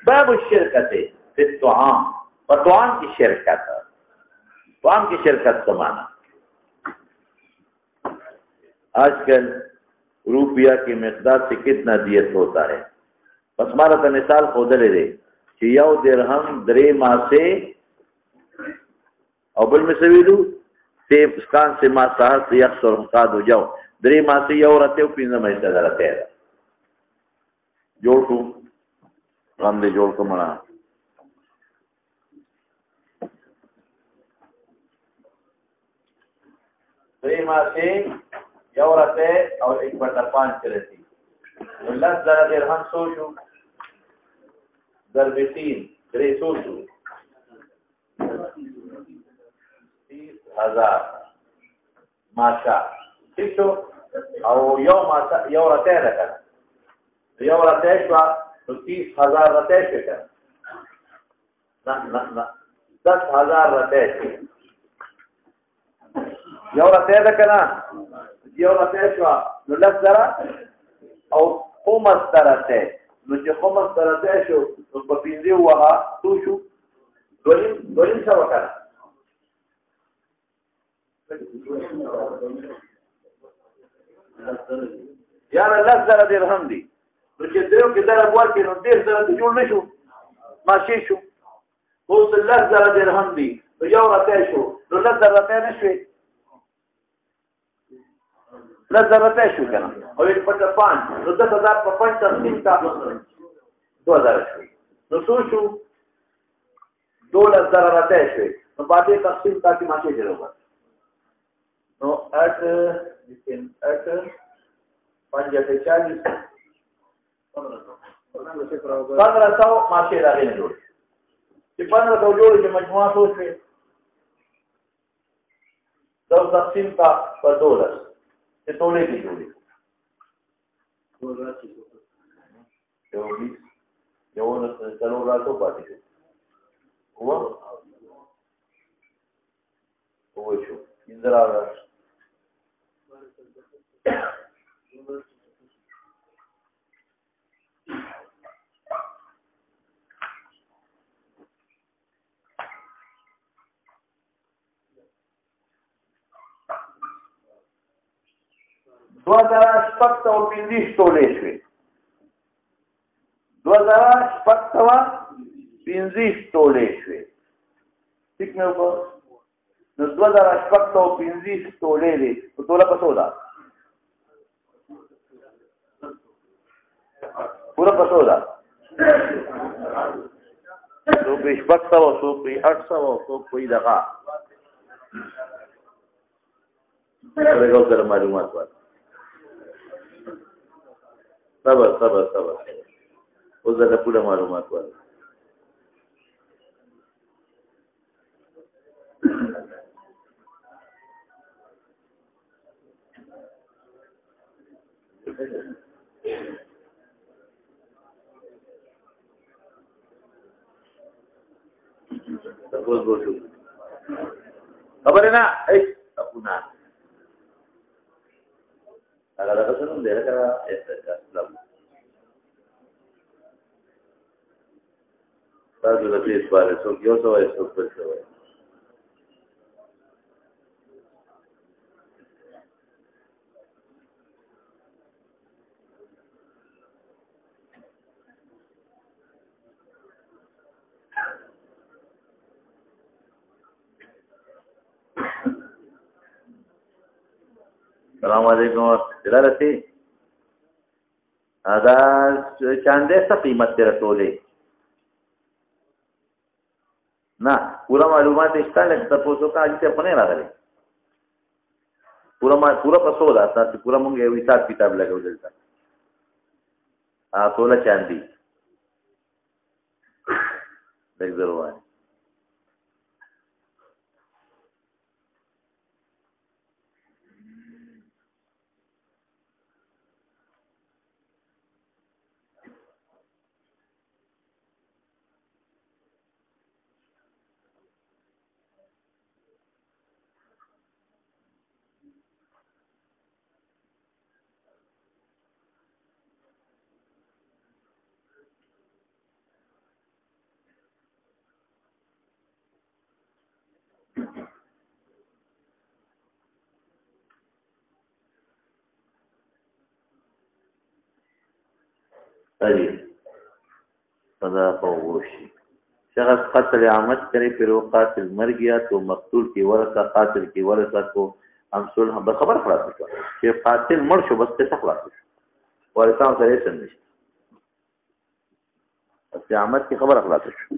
باب الشركة في الطعام وطعام کی شرکت طعام کی شرکت کا معنی آج کل روپیہ کی مقدار سے کتنا دیت ہوتا ہے بس مارا تا مثال خود لے دے کہ یو درہم درے ماہ سے او بل میں سویدو سیف اسکان سے ماہ ساہر سے یک سور مقادو جاؤ درے ماہ سے یو رہتے ہو پینزہ مہیسہ درہتے ہے جوڑ کو غم دے جوڑ کو منا درے ماہ سے یو رہتے اور 1/5 رہتی لس ذرا درہم سوچو ضرب 3 درے سوچو 30,000 ماشا ٹھیک شو او یو رہتے رکھا یو رہتے شو تو 30,000 رہتے شکر نا 10,000 رہتے یو رہتے رکھا یو رہتے شو نو لس ذرا او خمس ترته نو چې خمس ترته شو نو په پینځه وها تو شو دولین څه وکړه یاره لس زره درهم دي نو چې دیو کې دره ورکې نو 10 زره ته جوړ نشو ماشي شو اوس لس زره درهم دي نو یو راته شو نو لس زره ته نشوي لس زره ته شو کنه او یې په 5 نو 10,000 په 5 تقسیم کا 2000 شو نو څو شو 12,000 راته شو نو باندې تقسیم کا کې ماشي جوړه نو 8 540 1500 ماشي راغلی جوړ چې 1500 جوړ چې مجموعه څو شي دا تقسیم کا په 12 چې ټولې دي جوړي یو نو څلور راتو پاتې شو هو شو اندرا شپږ سوه 50 تولې شوې 2050 تولې شوې ٹھیک مې وکړو نو 2050 تولې دي په توله په څو ده پوره په څو ده څو په 600 څو په 800 څو په دغه هغه سره معلومات ورته صبر اوس دا پوره معلومات ورته تاسو ګورئ خبره نه اپنا هغه دا څه نوم دی لکه اسلام تاسو د دې سوال څو یو څو څو په څو السلام علیکم جلالتی دا چاندې څه قیمت تر ټولې نه پورا معلومات اشته لکه تاسو کا اجازه پنه راغلي پورا پسو دا تاسو پورا مونږ یو حساب کتاب لګو دلته توله چاندي لږ ضروري طيب فضا فوشی شخص قتل عمد کرے پھر وہ قاتل مر گیا تو مقتول کی ورثہ قاتل کی ورثہ کو ہم صلح بس خبر خلاص شو کہ قاتل مر شو بس قصه خلاص شو ورثه سره یې سمجھ بس عمد کی خبر خلاص شو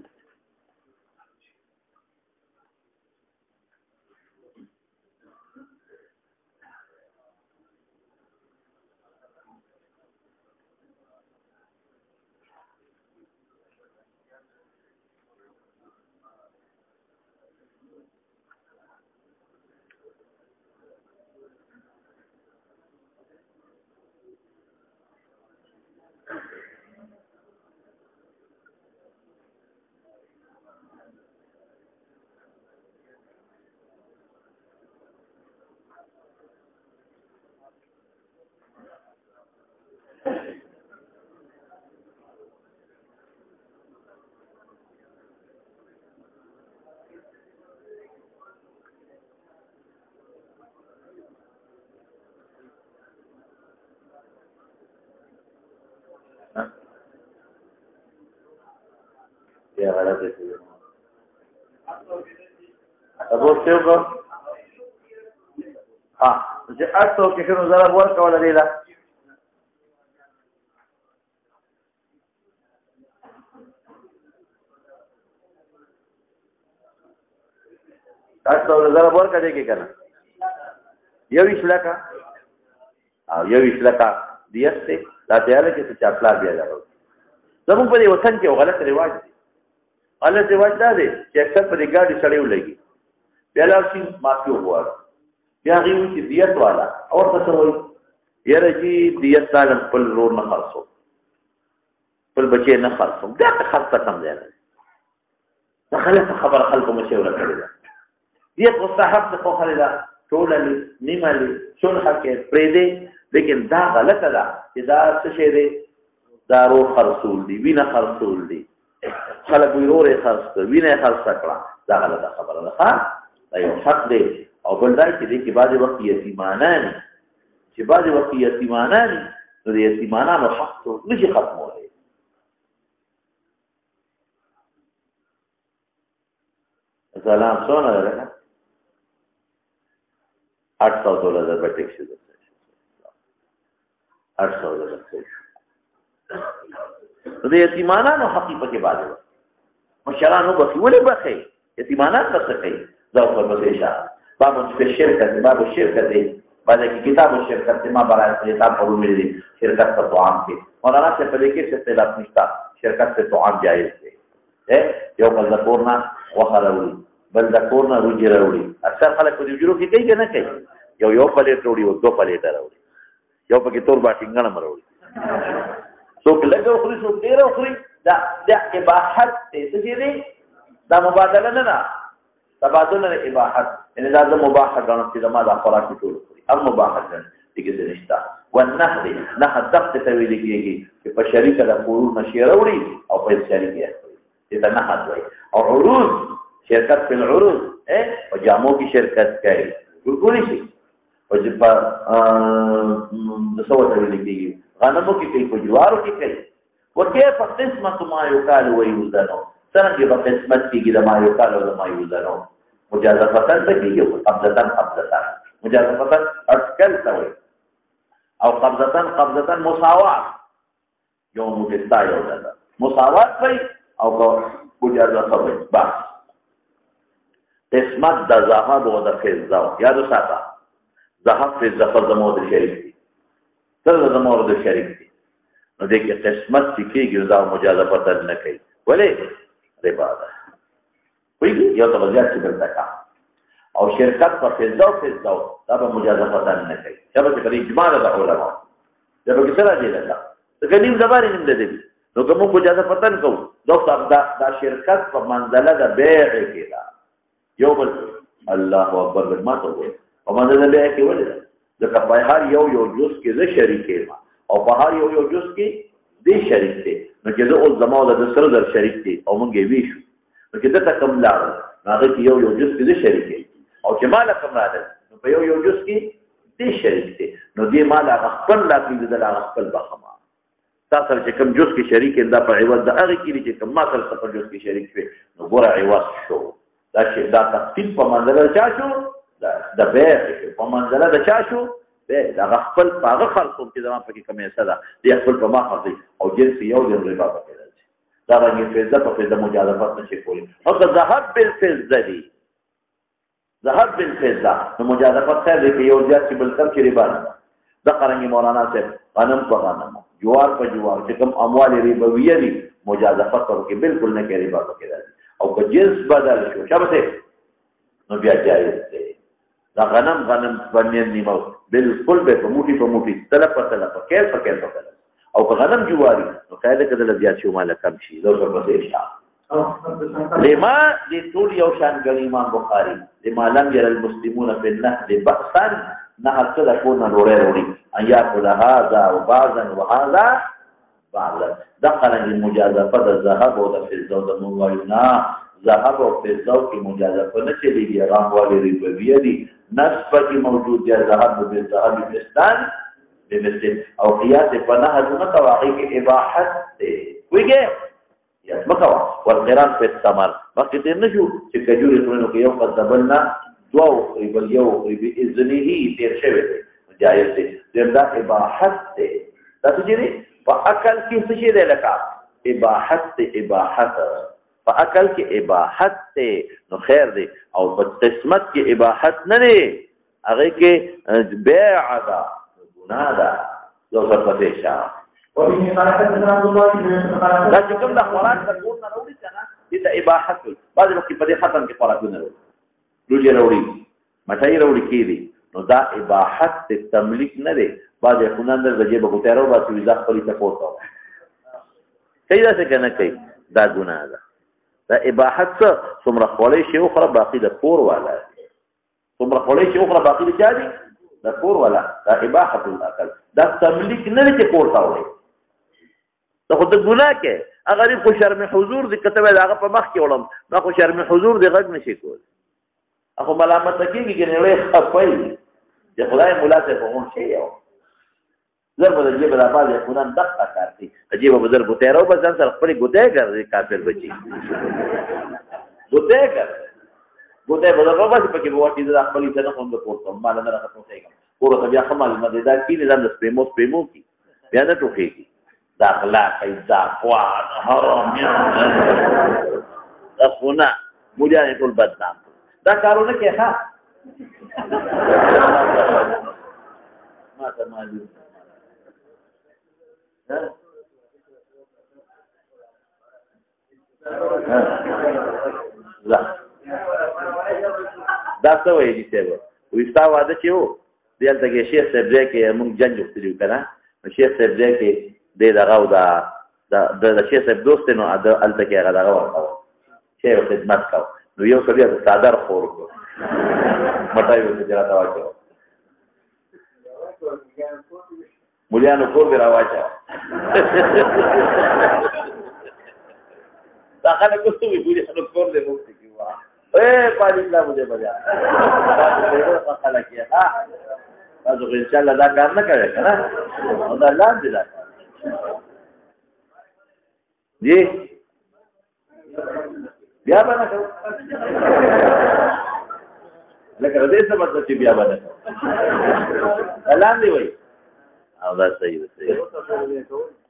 क्या गलत है अब वो क्यों को हाँ मुझे 800 के शुरू ज़रा वर्क वाला दे ला 800 ज़रा वर्क दे के करना ये विश्ला का ये विश्ला का दिया से लाते आले के चापला दिया जा रहा जब पर ये वतन के गलत रिवाज गलत रिवाज دا دی چې اکثر په ګاډي سړی ولګي بیا لاسي مافیو وره بیا غوي چې دیت والا اور څه وایي یره چې دیت تعالی خپل رور نه خرڅو خپل بچي نه خرڅو دا خرڅه کم دی دا خبر خلکو مشوره کړی دا دیت مستحب څه خو خلک ټول نیمه شون حق پرې دی لیکن دا غلطه ده چې دا څه شی دی دا روح خرڅول دی وینه خرڅول دی خلک ویروره خرڅ وینه خرڅ کړه دا غلطه خبره ده ها دا یو حق دی او بل دا چې د بعض وخت یتیمانان چې بعض وخت یتیمانان نو د یتیمانانو حق ته نشي ختمولی سلام څونه ده 800 $800 به ټیکس ده 800 $800 د یتیمانانو حقیقت کې باندې مشرانو به ولې بخې یتیمانان بس کوي دا په بسیشا باب الشركه باب الشركه دي بعد كتاب الشركه ما برای کتاب پرو ملي شرکت په طعام کې مولانا سے په دې کې څه اختلاف نشته شرکت په طعام جایز دی یو بل ذکرنا وخلوي بل ذکرنا روجي راوړي اکثر خلک په دې جوړو کې کوي نه کوي یو پلیټ وروړي او 2 پلیټ راوړي یو پکې تور باټینګ نه مروړي څوک لګو خوري څوک ډیر خوري دا اباحت څه دي دا مبادله نه ده تبادل اباحت ان دا مباح غنم چې ما دا خوراک ټول خوري ام مباح ده دغه څه نشته والنهر نه دقت تویل کیږي چې په شریکه د قرون نشي راوړي او په شریکه دا نه حدوي او عروض شرکت په العروض او جامو کی شرکت کوي ټول شي او چې په د څه وته لیکيږي غنمو کې کوي په جوارو کې کوي وکيف قسمه ما يقال ويوزنو څنګه په قسمت کې د ما يقال او ما يوزنو مجازفتن کېږي قبضتن مجازفتن اټکل کوي او قبضتن مساوات یو مجستا یو ده مساوات کوي او مجازفت کوي بس قسمت د ذهب او د فضه یاد وساته ذهب فضه زمو د شریک دي تر زمو د شریک دي نو دې کې قسمت کېږي دا مجازفت نه کوي ولې ربا ده وایي یو توجه چې درته او شرکت په فضه دا به مجازفت نه کوي چې په اجماع د علماء دا به څه راځي دا غنیم زبر نیم ده نو کوم مجازفت نه کوو دا شرکت په منزله د بیع کې ده یو بل الله اکبر ما ته وایي او منزله بیع کې ولې ځکه په هر یو جز کې زه شریک یم او په هر یو جز کې دې شریک دی نو چې زه اوس زما د سره در شریک دی او مونږ یې ویشو نو چې دته کوم لاړ هغه کې یو جز کې زه شریک یم او چې مال کوم راځي نو په یو جز کې دې شریک دی نو دې مال هغه خپل لا کې د خپل بخما تا سره چې کوم جز کې شریک دا په عوض د هغې کې چې کوم ما سره په جز کې شریک شوې نو ګوره عوض شو دا تفصیل په منزله د چا شو د بیع په منزله د چا شو دغه خپل په هغه خرڅوم چې زما پکې کومه حصه ده دی خپل په ما خرڅوي او جنس یو ډېر ربا پکې راځي دا رنګې فیضه په فیضه مجازفت نشي کولی او که ذهب بالفیضه دي ذهب بالفیضه نو مجازفت خیر دی که یو زیات چې بل کم چې ربا نه ده قرنګي مولانا صاحب غنم په غنم جوار په جوار چې کوم اموال ربویه دي مجازفت پکې بالکل نه کې ربا پکې راځي او که جنس بدل شو شابه نو بیا جایز دی دا غنم باندې نیمو بالکل به په موټي طلب په طلب کېر په طلب او که غنم جواري نو قاعده کده زیات شو مال کم شي لو په دې شاه لما لطول یو شان غنی امام بخاری لما لم ير المسلمون في النهد بأسا نهد صدا كون روڑی ان يأكل هذا وبعضا وهذا بعضا دقل المجازفه الذهب و فضه و مواینا ذهب و فضه کی مجازفه نه چلیږي رام والی ربویه دي نسبه کی موجود دی ذهب به ذهب مثلان بمثل او قياس فنهد متواقع کی اباحت دی ویګه یا مکوا والقران په استعمال مخکې دې نشو چې کجوري خلونو کې یو قدبلنا دواو بل یو باذنه تیر شوی دی جایز دی دا اباحت دی تاسو چې په عقل کې څه شي دی لکه اباحت په عقل کې اباحت دی نو خیر دی او په قسمت کې اباحت نه دی هغه کې بیع ده ګناه ده یو څه پاتې شه دا چې کوم د خوراک د کور نه راوړي کنه دې ته اباحت وي بعضې وخت په دې ختم کې خوراکونه راوړي لوجې راوړي مټۍ راوړي کېدي نو دا اباحت د تملیک نه دی بعضې خونه اندر د جېبه ګوتې راوباسي وي دا خپلې ته پورته کوي داسې که نه کوي دا ګناه ده دا اباحت څه څومره خوړی شي وخوره باقي د کور والا څومره خوړی شي وخوره باقي د چا دي د کور والا دا اباحت الاکل دا تملیک نه دی چې کور ته وړي ته خو د ګناه کې غریب خو شرم حضور دی کته وایي هغه په مخ کې وړم دا خو شرم حضور دی غږ نشي کولی خو ملامته کېږي چې نړۍ خفوي چې خدای مولا صاحب په غونډ شي یو زر به د جېبه د بعضې خونان دقه کار کوي د جېبه به زر ګوتی راو بس ځان سره خپلې ګوتی ګرځي کافر بچي ګوتی ګرځي ګوتی به در راوباسي پکې به وټي زه دا خپلې ته نه خورم د پورته ماله نه راته ټوخېږم کور ته بیا ښه معلومه دی دا کینې ځان د سپېمو کي بیا نه ټوخېږي دا غلا کوي دا خوان حرامیان دا خونه مولیان یې ټول بدنام دا کارونه کې ښه ما ته معلوم دا څه وایي دي صاحب وایي ستا واده چې و دې هلته کې شیخ صاحب ځای کې مونږ جنج وختلي وو که نه نو شیخ صاحب ځای کې دی دغه او د شیخ صاحب دوست دی نو هلته کې هغه دغه ورکوه شی یې خدمت کوه نو یو سړي هلته څادر خور کړو مټۍ ورته چې راته واچوه مولیانو کور دې راواچوه دا خلک اوس وي مولیانو کور دې مفتي کړي پانی الله مجھے بجا خلک یې ها تاسو خو انشاءالله دا کار نه کوئ که نه او دا لاندې دا کار جی بیا به نه کوو لکه د دې څه مطلب چې بیا به نه کوو دا لاندې وایي او دا صحیح ده صحیح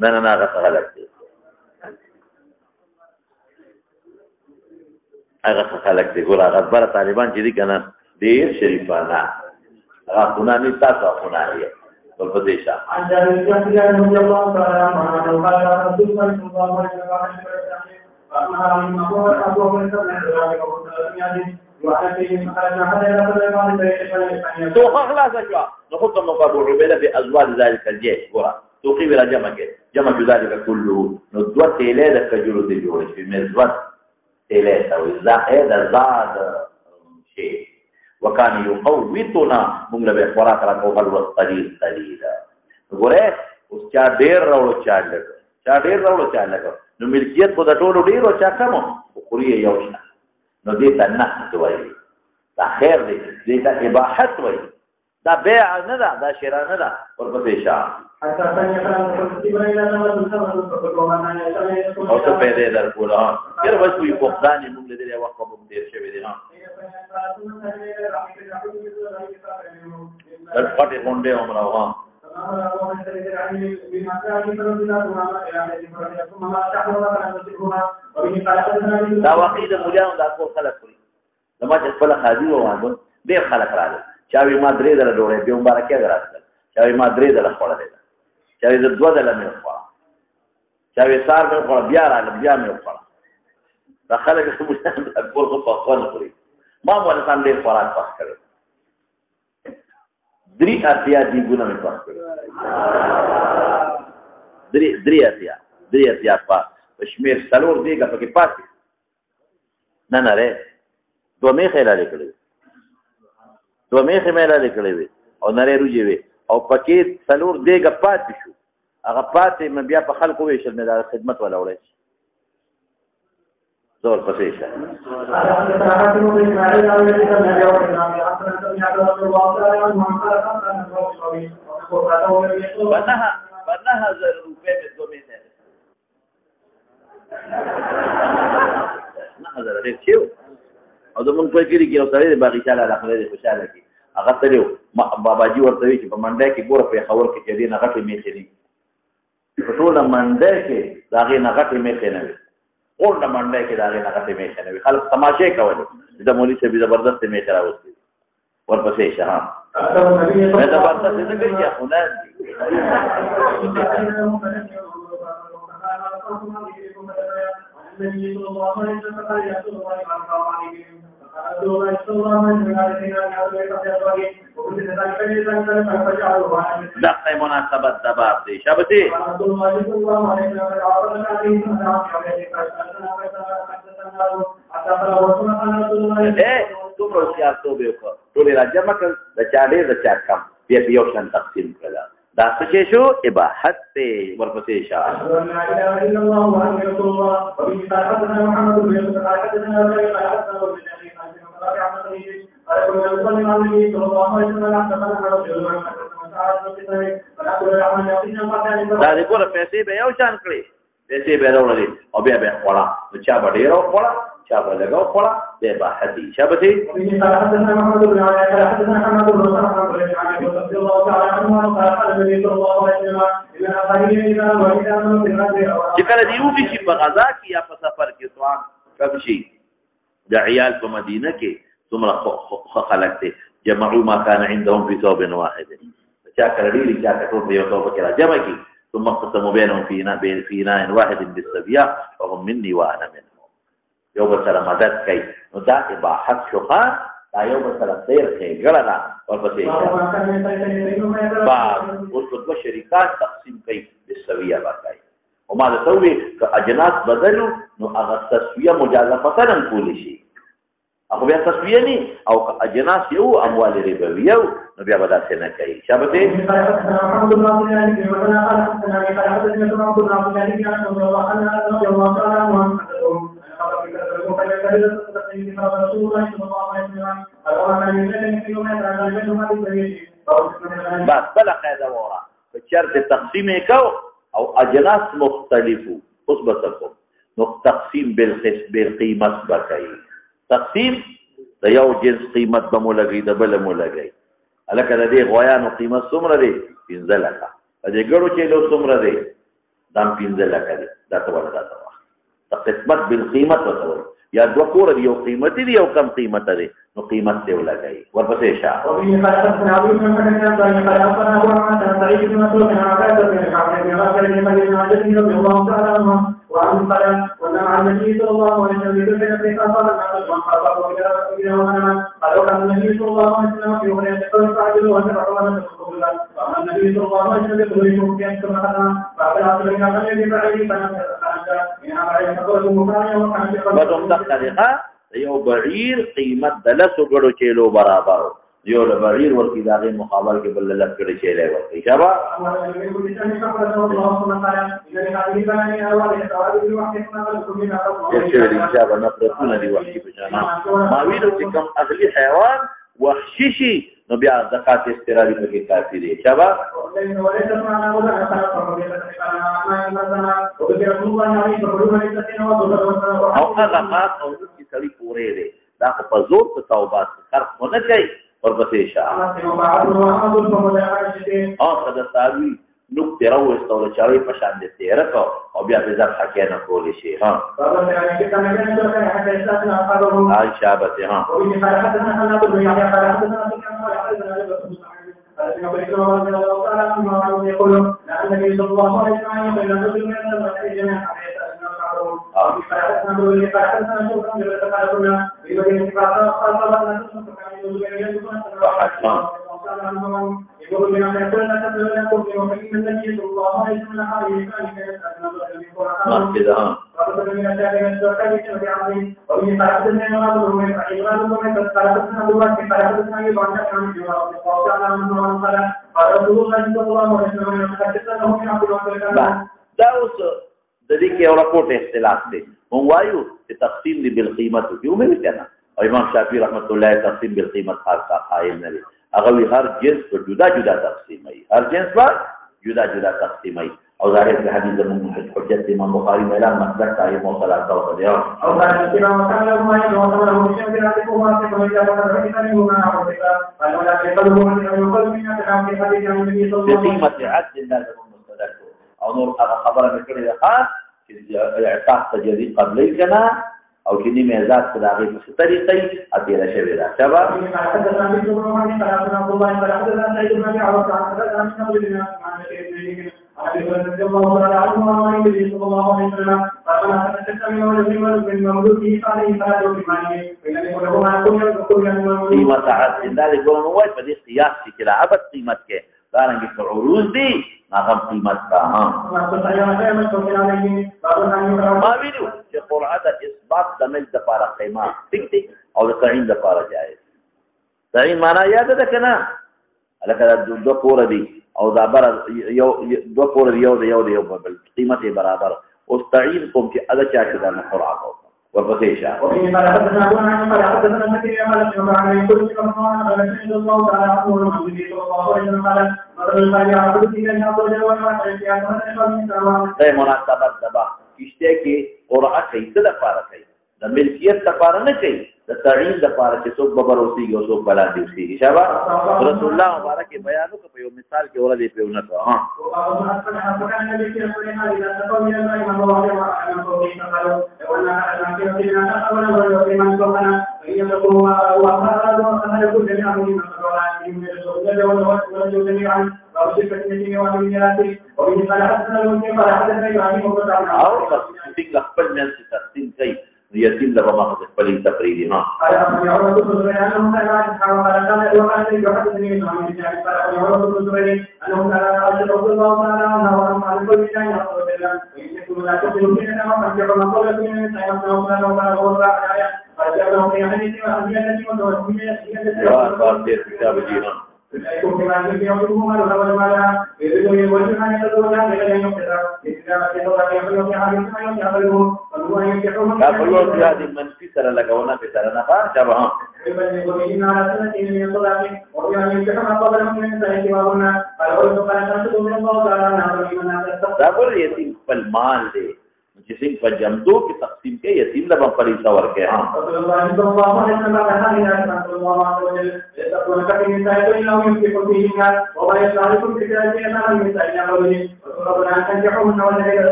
نه هغه څه غلط دی هغه څه خلک دی ګوره هغه بره طالبان چې دي که نه ډېر شریفانه هغه خوناني تاسو خوناني بل په دې شاه توخه خلاصه شوه نو حکم ابو عبیده په ازواج ذلک الجيش ګوره توقي ویلا جمع کې جمع ذلك كله نو دوه تیلې د کجورو ته جوړې شوې مزوت تیلې ته وي زائد زاد شي وکانه یقوتنا موږ له خوراک راکو غلو قلیل ګوره اوس چا ډېر راوړو چا لګ نو ملکیت خو د ټولو ډېر او چا کم خو یې یو شته نو دې ته نحت وایي دا خیر دی دې ته اباحت وایي دا بیع نه ده دا شرا نه ده ورپسې شاه او څه پیدا درکول ها یره بس کوی پوښتنه موږ دې وخت په دې شوی دی ها د پټه غونډه عمره ها دا واقعي د مولیانو د اکو خلک کړی لما چې خپل خاضي وواغو ډېر خلک راغلل چاوي ما درې دله ډوړې به مبارکي دراتل چاوي ما درې دله خوړلې ده چاوي د دوه دله مې خوړه چاوي سار مې خوړه بیا راغلم بیا مې خوړه دا خلک د مولیانو د اکو په خپل خوري ما مول سم ډېر خوراک پخ کړو درې اتیا دی ګونه مې پخ کړو درې اتیا په شمیر څلور دیګه پکې پاتې نه نه ره دوه میخې لارې کړې وې او نری روجې وې او پکې څلور دیګه پاتې شو هغه پاتې مې بیا په خلکو ویشل مې د خدمت ولا وړی زور پسې شه بنها زر روپے میں دو مہینے نه زر ډېر شو او زمونږ په کلي کې یو سړی دی باغچاله علاقه دی خوشحاله کې هغه تللی باباجي ورته وایي چې په منډی کې ګوره پېښور کې چې دې نه غټې میخې دي په ټوله منډی کې د هغې نه غټې میخې نه وي ټوله منډی کې د هغې نه غټې میخې نه وي خلک تماشې کولې چې د مولي صاحب زبردستې میخې راوستې ورپسې شه ها زبردستې نه کوي یا خنان دي دقیق مناسبت دباب دی شابتی دومره سیاستو به وکړه ټولې راجمع کړل د چا ډېر د چا کم بیا یو شان تقسیم کړه دا څه شو اباحت دی ورپسې شه دا دې ګوره پیسې به یو شان کړې پیسې به راوړلې او بیا به خوړه نو چا به ډېره وخوړه چا به لږه وخوړه دی اباحت دی شابتې چې کله دې وږي شي په غذا کې یا په سفر کې سوان کب شي د عیال په مدینه کې څومره خلک دي جمعوا ما كان عندهم في ثوب واحد چا کړه ډېرې چا ټول په یو ثوب کې راجمع کړي ثم قسموا بينهم في اناء واحد بالسبيا وهم مني وانا منهم یو بل سره مدد کوي نو دا اباحت شوخه دا یو بل سره سیر کوي ګړه ده ورپسې بعد اوس په دوه شریکان تقسیم کوي بالسویه به کوي او ما درته وویل که اجناس بدلو نو هغه تسویه مجازفتا هم کولی شي اخو بیا تسویه نی او که اجناس یو اموال ربوي یو نو بیا به داسې نه کوي شابتې بس بله قاعده وره که چېرته تقسیم یې کو او اجناس مختلفو اوس به څه کوم نو تقسیم بالقیمت به کوي تقسیم د یو جنس قیمت به مو لګوي د بله مو لګوي هلکه د دې غویانو قیمت څومره دی 15 لکه د دې ګړو چیلو څومره دی دا 15 لکه دی دا ته ولا دا ته قسمت بالقیمت وته یا دوه کور دی یو قیمتي دی یو کم قیمت دی نو قیمت دی ولګي ورپسې شه وعن قال ونهى النبي صلى الله عليه وسلم في قال النبي صلى الله عليه وسلم في هريره قال فاعل وتفعل وعن النبي صلى الله عليه وسلم يقول كان كما قال فقال اصلك من بعيد بدون دقیقه یو بعیر قیمت د 100 کیلو برابر یو له بعیر ورکی داغه مقابل کې بل لږ کړي چي لای ورته شابه ما ویلو چې کوم اصلي حیوان وحشي شي نو بیا زکات استرالی پکې کافی دی شابه او هغه مات او چې سړی پورې دی دا په زور په توبات خرڅ نه کوي ورپسې شه او صدا ساوي نوک تیرا وستو چاوي په شان دي تیر کو او بیا به ځکه حکې نه کولی شي ها آی شابه ها دا اوس د دې کې یو راپورټ اختلاف دی مونږ وایو چې تقسیم دی بالقیمت کې ومه کنه او امام شافعي رحمت الله تقسیم بالقیمت خاص قائل نه دی هغه هر جنس په جدا جدا تقسیمای هر جنس په جدا جدا تقسیمای او ظاهر د حدیث زمون حجت امام بخاری اعلان مسلک تای موصلات او دی او امام تعالی ما یو تعالی مو چې راته کومه څه کوي دا ورته کوي نو نه او دا ولا تقبلوا من يقبل من كلام حديث النبي صلى الله عليه وسلم قیمت عدل لازم مصدق او نور هغه خبره مکړه ده چې اعتاق تجدید قبلې کنا او چې نیمه ذات په دغه په طریقې اته شوی دا شبا قیمت عدل ذلك ګورم وای په دې قیاس کې لا ابد قیمت کې دارنګه عروض دي ناغم قیمت کا ها ما ویلو چې قرعه د اثبات د مل د پاره قیمت ټیک ټیک او د تعین د پاره جایز تعین معنا یاد ده کنه لکه دو پور دي او دا بر یو دو پور یو د یو بل قیمت برابر او تعین کوم چې ادا چا کې د قرعه کو ورپسې شه مناسبت دبا کشته کې قرعه کوي څه لپاره کوي د ملکیت لپاره نه کوي د تعین لپاره چې څوک ببر اوسېږي او څوک بلاندې اوسېږي شابه رسول الله مبارک بیان وکړ په یو مثال کې ورته په ونه کا ها او څنګه خپل نن تقسیم کوي یتیم د ما خپل خپل تقریری ها منفی سره لګاونه په سره نه پاره چا به دا ګور یتیم خپل مال دی چې څنګه په جمدو کې تقسیم کې یتیم له بپری څور کې ها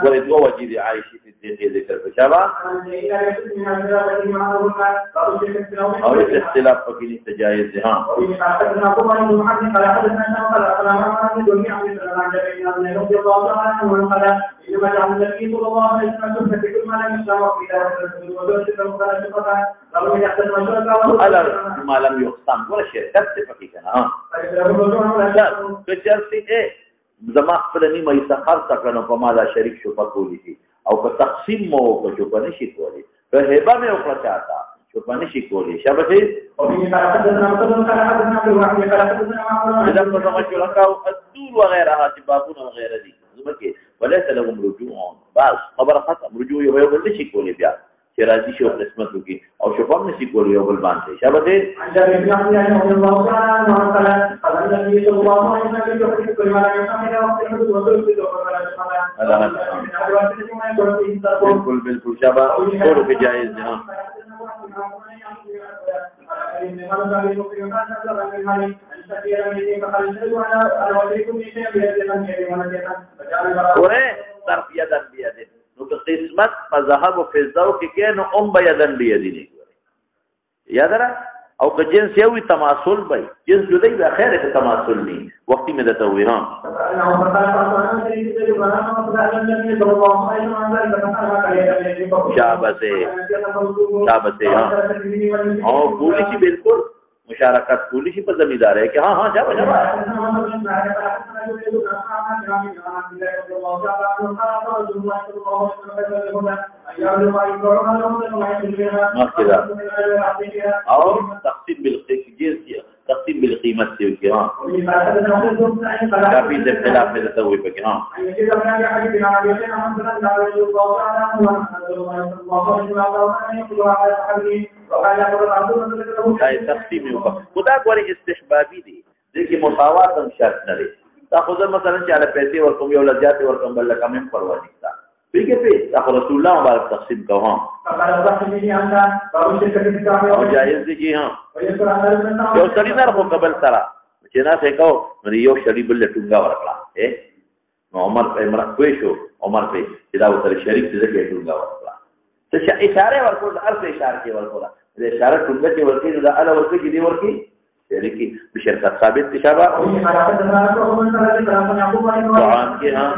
ولدو وجد عائشة في الدين ذكر بشابة أو الاختلاف فكين استجايزها إنما جعل النبي صلى الله عليه وسلم في كل ما لم يسلم في دار ما لم يقسم ولا شيء تفكي كان بشرط زما خپل نیمه استخار تکړه په مالا شریک شو پکولې شي او په تقسیم مو په جو باندې شي کولی په هبه مې وکړه چاته شوفه نشي کولی شابه اذا قسم شركاء الدور وغيرها بابون وغيره دي زمکه وليس لهم رجوع بس خبر ختم رجوع یو بل نشي کولی بیا چې راځي شو قسمت وکي او شوفه نشي کولی یو بل باندې شابه بالکل شابه ټول کې جائز ده ورے طرف یدن بیادن نو که قسمت مذهب و فضاو که که نو به یدن بیادنی یاد را او که جنس یوی تماثل بای جنس جدی به خیره که تماثل نی وقتی میں دتا ہوئی ہاں شابسے ہاں اور پولیسی بالکل مشارکت پولیسی پر زمیندار ہے کہ ہاں ہاں جاؤ جاؤ اور تقسیم تقسیم بالقیمت سے کہ ہاں کافی اختلاف میں رہتا ہوئے کہ ہاں تقسیم خدا گوری استحبابی دی دیکھیں مساوات ہم شرط نہ رہے تاخذ مثلا چاہے پیسے اور کم اولاد جاتے اور کم بل کم پروا نکتا ٹھیک ہے پھر تاخذ رسول اللہ مبارک تقسیم کا ہاں اور جائز دی جی ہاں یو سړی نه خو قبل سره چې نه څه کو یو سړی بل ټونګا ورکړه نو عمر په امر کوي شو عمر په چې دا وتر شریک دې کې ټونګا ورکړه څه اشاره ورکول ارته اشاره کې ورکول دې اشاره ټونګا کې ورکې نو اله ورکې دې ورکې شریکی بشرط ثابت تشابه طعام کې ها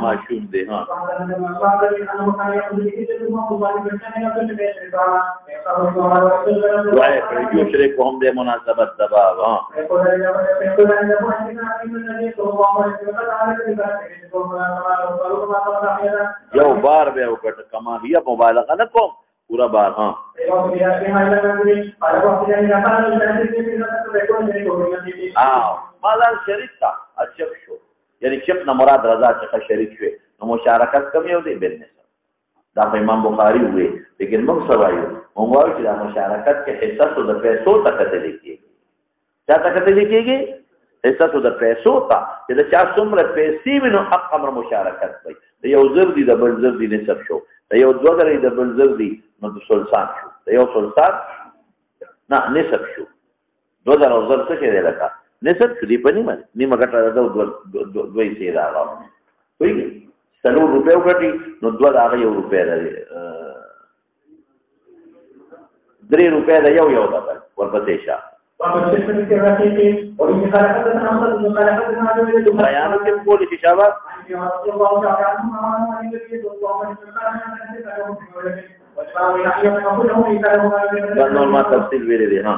معشوم دے ہاں جو شریک کو ہم دے مناسبت دباب ہاں یو بار بے اوکٹ کما ہی مبالغہ نہ کو پورا بار ہاں مالا شریک تا اچھب شو یعنی چپ نہ مراد رضا چکا شریک شوے نو مشارکت کمی ہو دے بلنے سا دا امام بخاری ہوئے لیکن مقصد آئیو مونگوائی چی دا مشارکت کے حصہ تو دا پیسو تکتے لکھئے گی کیا تکتے لکھئے گی حصہ تو دا پیسو تا کہ دا چاہ سمر پیسی منو حق امر مشارکت پئی دا یو زردی دا بل زردی نصف شو دا یو دوگری دا بل زردی نو دا سلسان شو دا یو سلسان نا نصف شو دو در او زرد سکے دے لکا نصف شو دی پا نیمہ نیمہ گٹا دا دوئی سیر آگا کوئی گئی سلور روپے گٹی نو دو دا آگا یو روپے دا دری روپے دا یو دا بل ورپسیشا بیانو کم کولی ششابہ بندول ما تفصیل ویرے دے ہاں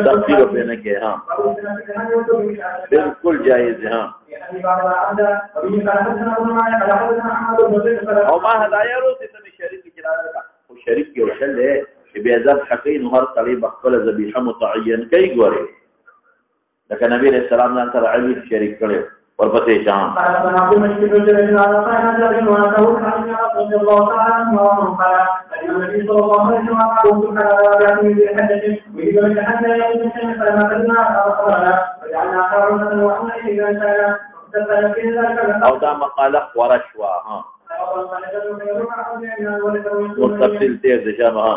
تفصیل پینے کے ہاں بالکل جائز ہاں او ما ہدایہ رو سے تمہیں شریک کی چلا رہا وہ شریک کی وشل ہے کہ بے عذاب حقین ہر قریب اقبل ذبیحہ متعین کئی گورے لیکن نبی علیہ السلام نے انتر علی شریک کرے اور پتے شام او دا مقالق ورشوا ہاں تفصیل تیر دشا ہاں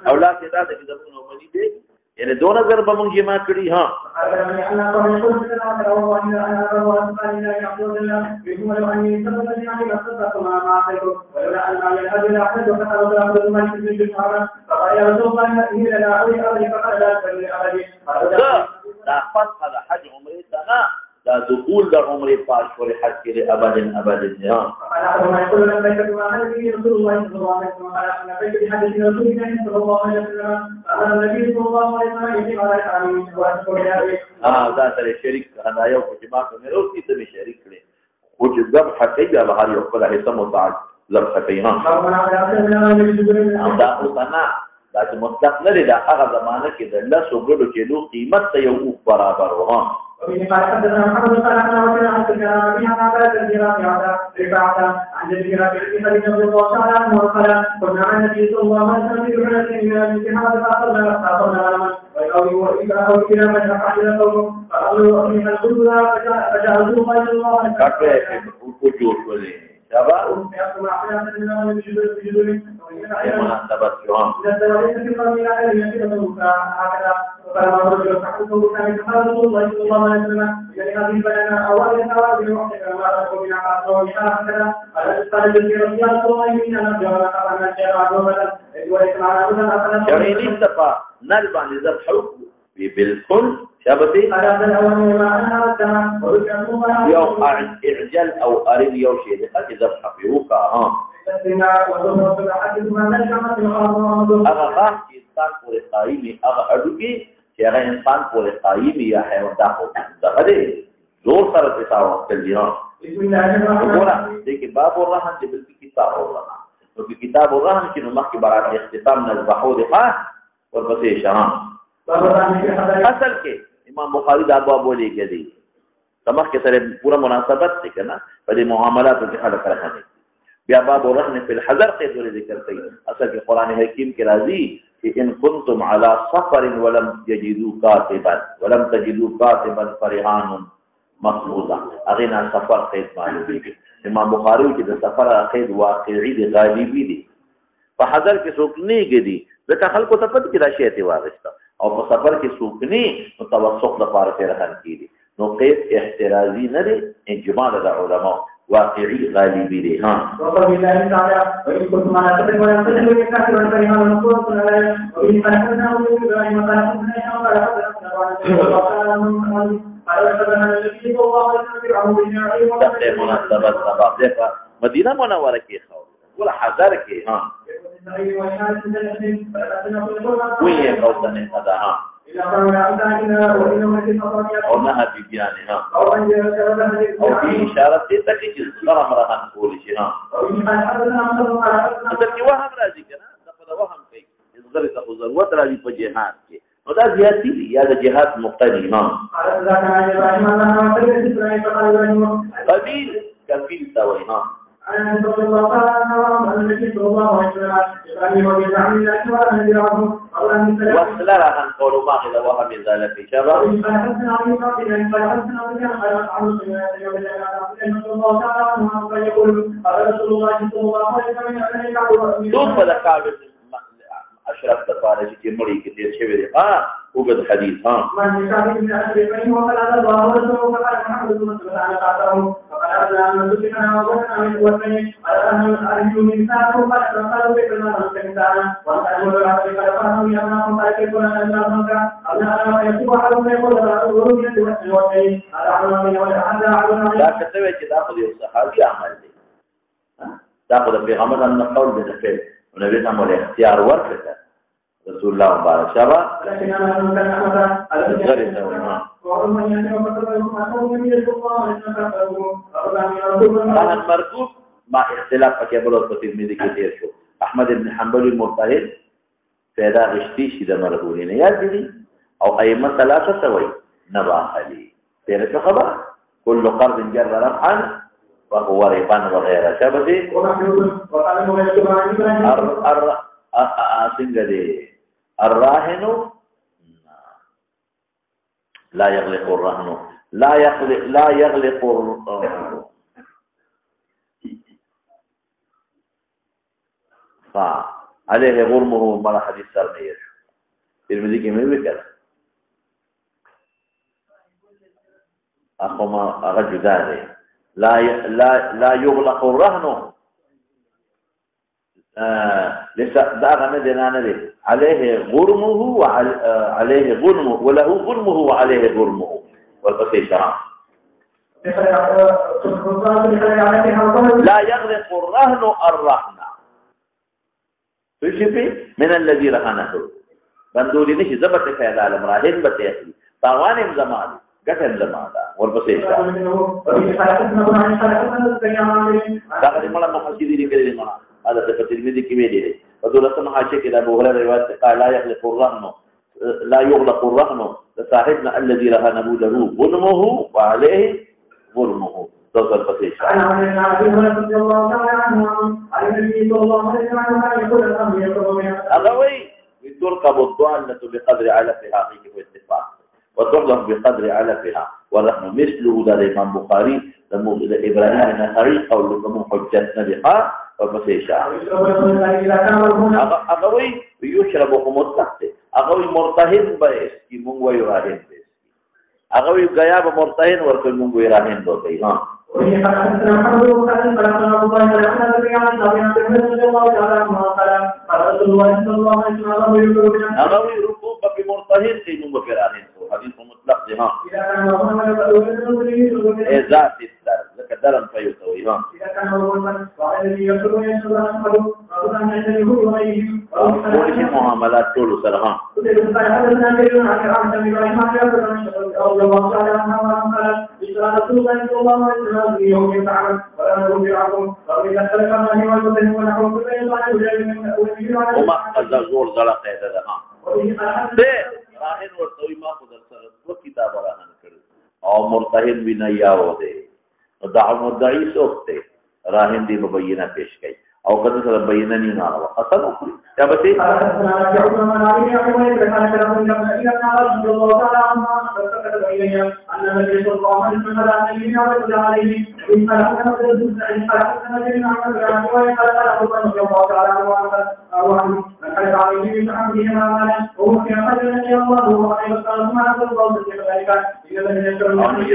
اولاد کے دادا کی زبون عملی دے یعنی 2000 به موږ جمع کړي. ها دا فتح د حج عمرې ته نه، دا دخول د عمرې په اشهر حج کې ابد ابد. دا سره شریک دا یو چې ما کوم وروستی ته شریک کړي او چې ذبح کوي د هر یو خپل حصہ متعال ذبح کوي. ها دا اوسنا دا چې مطلق نه دی، دا هغه زمانه کې د لاسو ګډو چې لو قیمت ته یو برابر و. ها بالكل شابتي يوم اعجل او اريد يوم شيء لقد ذبح فيوكا. ها اغا خاص انسان پورے قائمی اغا اڈوکی کہ اغا انسان پورے قائمی یا حیوان دا ہوتا دغدے زور سر تسا وقت جی. ها دیکھیں باب الرحم جب کی کتاب الرحم تو کتاب الرحم کی نمک کی برات اختتام نزبحو دخوا اور بسیش. ها اصل کې امام بخاری دا ابواب لیکي دي تمخ کې سره پورا مناسبت دي کنه په دې معاملاتو کې خلک راځي. بیا باب ورحم فی الحذر کې ذکر کوي. اصل کې قران حکیم کې راځي چې ان کنتم علی سفر ولم تجدوا کاتبا فرهان مقبوضه اغنا سفر قید معلومي. امام بخاری کې د سفر قید واقعي دي غالبي دي په حذر کې څوک نه کېدي ځکه خلکو ته پد کې راشي ته واغسته او په سفر کې سوکني نو توسط لپاره پیرهن کیږي نو قید احترازي نه دي اجماع د علماء واقعي غالبي دي. ها مدینه منوره کې خو ولا حذر کې. ها وی قوتن قضا. ها اور نہ بیان. ها اور بھی اشارت دې تک چې سلام راهن کول شي. ها اصل کې وهم راځي کنه دا په وهم کوي ضرورت او ضرورت راځي په جهاد کې نو دا زیاتی دي یا د جهاد مقتضی. ها قبیل کفیل تا وای. ها وصل راهن قولوا ما إذا وهم ذلك في شباب دوت بدا كابر اشرف دفارة جي مري كتير شويري. ها وقد حديث. ها دا كتبه چې دا خو یو صحابي عمل دی. دا خو د پیغمبر ان قول دی چې نبی ته مولې اختیار ورکړ رسول الله مبارک شابه راهن مرغوب ما اختلاف پکې بلوت په ترمذی کې تیر شو. احمد بن حنبل المجتهد پیدا غشتي شي د مرغونی نه یاد دي او ائمه ثلاثه سوي نبا علي تیر څه خبر كل قرض جر رفعا وهو ربا وغيره شابه الراهن لا يغلق الرهن لا يغلق عليه غرمه مال حديث سرنير ترمذی کې مې وکړ اخو ما هغه جدا دی لا يغلق الرهن دا غنه دی نه دی عليه غرمه وعليه غنمه وله غنمه وعليه غرمه والبصير شرع لا يغلق الرهن الرهن فشفي من الذي رهنه بندولي نشي زبط فعل على مراهن بتيخي طاوان زمان قتل زمان والبصير شرع دا ملا محسدي لكده ملا هذا في الترمذي كبير ودولتنا حاشيه كده ابو هريره روايه قال لا يغلق الرهن لا يغلق الرهن لصاحبنا الذي رهنه له غنمه وعليه غرمه توصل بسيط عن ابي هريره رضي الله تعالى عنه عن النبي صلى الله عليه وسلم يقول اغوي تركب الضاله بقدر علفها في اتفاق وتحذف بقدر علفها والرهن مثله ده الامام بخاري ابراهيم النخعي قول لكم حجتنا بها وبسيشا اغوي يشرب مطلق اغوي مرتهن باسكي مونږ وایو راهن باسكي اغوي غیا به مرتهن ورته مونږ وایو راهن دوی ها اغوي ركوب بمرتهن دي مونږ راهن حديث مطلق دي ها ذات الدار لك درم فيتوي ها كل معاملات طول سره ها وما الزور زړه قاعده ده ها راهن ورته ما خدای سره په کتاب راهن کړو او مرتهن بنا یاو دی دعو مدعی سوکته راهن دی مبینه پیش کړي او کله سره بینه نه نه قسم وکړي یا به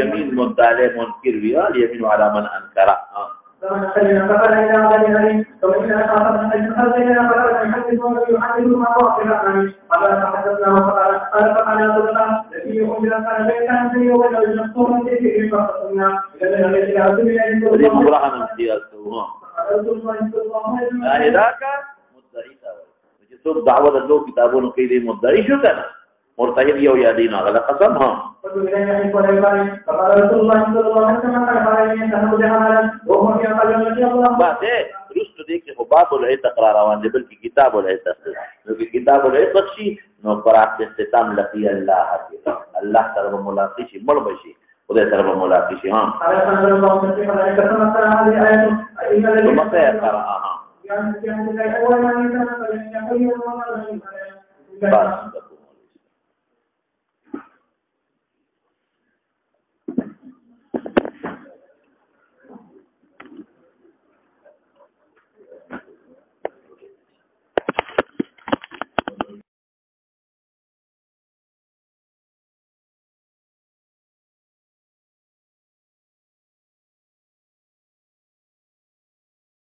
يمين مدعي منكر بها اليمين على من انكر دعوة اللو كتابون كيدي مدعي شو كان مرتهن يو يادين على قسم ها بات ہے رست دیکھے خو باب العید اقرار روان دے بلکہ کتاب العید اقرار کیونکہ کتاب العید بخشی نو قرآن استتام لقی اللہ اللہ طرف ملاقی شی مر بشی خدای طرف ملاقی شی ہاں تو مقہ اقرار ہاں بس